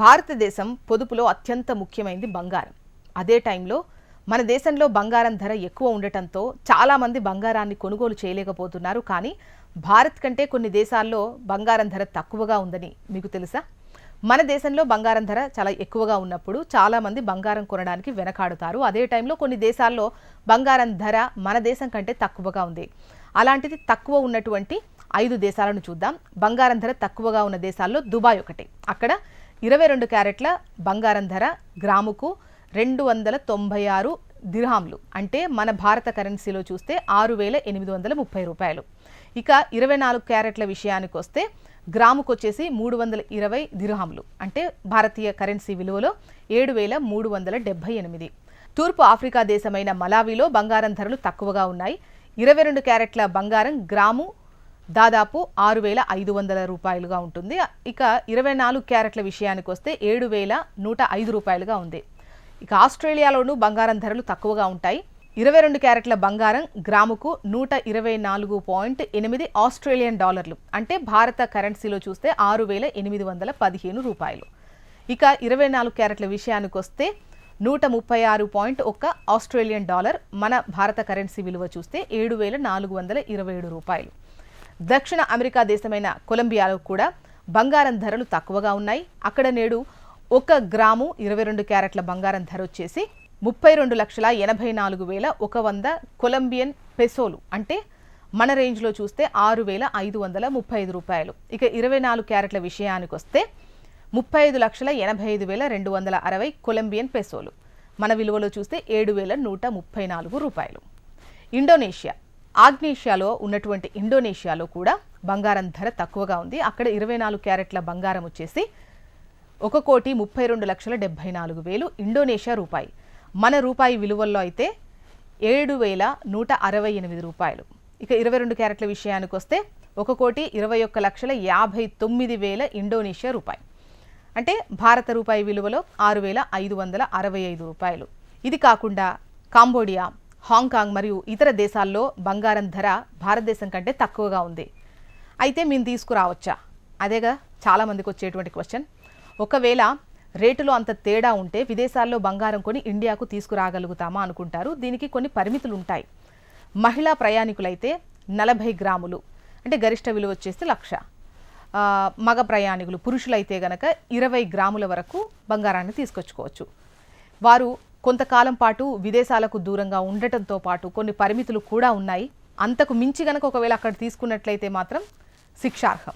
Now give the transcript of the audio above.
భారతదేశం పొదుపులో అత్యంత ముఖ్యమైనది బంగారం. అదే టైంలో మన దేశంలో బంగారం ధర ఎక్కువ ఉండటంతో చాలామంది బంగారాన్ని కొనుగోలు చేయలేకపోతున్నారు. కానీ భారత్ కంటే కొన్ని దేశాల్లో బంగారం ధర తక్కువగా ఉందని మీకు తెలుసా? మన దేశంలో బంగారం ధర చాలా ఎక్కువగా ఉన్నప్పుడు చాలామంది బంగారం కొనడానికి వెనకాడుతారు. అదే టైంలో కొన్ని దేశాల్లో బంగారం ధర మన దేశం కంటే తక్కువగా ఉంది. అలాంటిది తక్కువ ఉన్నటువంటి 5 దేశాలను చూద్దాం. బంగారం ధర తక్కువగా ఉన్న దేశాల్లో దుబాయ్ ఒకటి. అక్కడ 22 క్యారెట్ల బంగారం ధర గ్రాముకు 296 దిర్హాంలు, అంటే మన భారత కరెన్సీలో చూస్తే 6,830 రూపాయలు. ఇక 24 క్యారెట్ల విషయానికి వస్తే గ్రాముకు వచ్చేసి 320 దిర్హాంలు, అంటే భారతీయ కరెన్సీ విలువలో 7,378. తూర్పు ఆఫ్రికా దేశమైన మలావిలో బంగారం ధరలు తక్కువగా ఉన్నాయి. 22 క్యారెట్ల బంగారం గ్రాము దాదాపు 6,500 రూపాయలుగా ఉంటుంది. ఇక 24 క్యారెట్ల విషయానికి వస్తే 7,105 రూపాయలుగా ఉంది. ఇక ఆస్ట్రేలియాలోనూ బంగారం ధరలు తక్కువగా ఉంటాయి. 22 క్యారెట్ల బంగారం గ్రాముకు 124.8 ఆస్ట్రేలియన్ డాలర్లు, అంటే భారత కరెన్సీలో చూస్తే 6,815 రూపాయలు. ఇక 24 క్యారెట్ల విషయానికి వస్తే 136.1 ఆస్ట్రేలియన్ డాలర్, మన భారత కరెన్సీ విలువ చూస్తే 7,427 రూపాయలు. దక్షిణ అమెరికా దేశమైన కొలంబియాలో కూడా బంగారం ధరలు తక్కువగా ఉన్నాయి. అక్కడ నేడు 1 గ్రాము 22 క్యారెట్ల బంగారం ధర వచ్చేసి 32,84,100 కొలంబియన్ పెసోలు, అంటే మన రేంజ్లో చూస్తే 6,535 రూపాయలు. ఇక 24 క్యారెట్ల విషయానికి వస్తే 35,85,260 కొలంబియన్ పెసోలు, మన విలువలో చూస్తే 7,134 రూపాయలు. ఇండోనేషియా, ఆగ్నేషియాలో ఉన్నటువంటి ఇండోనేషియాలో కూడా బంగారం ధర తక్కువగా ఉంది. అక్కడ 24 క్యారెట్ల బంగారం వచ్చేసి 1,32,74,000 ఇండోనేషియా రూపాయి, మన రూపాయి విలువల్లో అయితే 7,168 రూపాయలు. ఇక 22 క్యారెట్ల విషయానికి వస్తే 1,21,59,000 ఇండోనేషియా రూపాయి, అంటే భారత రూపాయి విలువలో 6,565 రూపాయలు. ఇది కాకుండా కాంబోడియా, హాంకాంగ్ మరియు ఇతర దేశాల్లో బంగారం ధర భారతదేశం కంటే తక్కువగా ఉంది. అయితే మేము తీసుకురావచ్చా? అదేగా చాలామందికి వచ్చేటువంటి క్వశ్చన్. ఒకవేళ రేటులో అంత తేడా ఉంటే విదేశాల్లో బంగారం కొని ఇండియాకు తీసుకురాగలుగుతామా అనుకుంటారు. దీనికి కొన్ని పరిమితులు ఉంటాయి. మహిళా ప్రయాణికులైతే 40 గ్రాములు, అంటే గరిష్ట విలువ వచ్చేసి 1,00,000. మగ ప్రయాణికులు పురుషులైతే గనక 20 గ్రాముల వరకు బంగారాన్ని తీసుకొచ్చుకోవచ్చు. వారు కొంతకాలం పాటు విదేశాలకు దూరంగా ఉండటంతో పాటు కొన్ని పరిమితులు కూడా ఉన్నాయి. అంతకు మించి గనక ఒకవేళ అక్కడ తీసుకున్నట్లయితే మాత్రం శిక్షార్హం.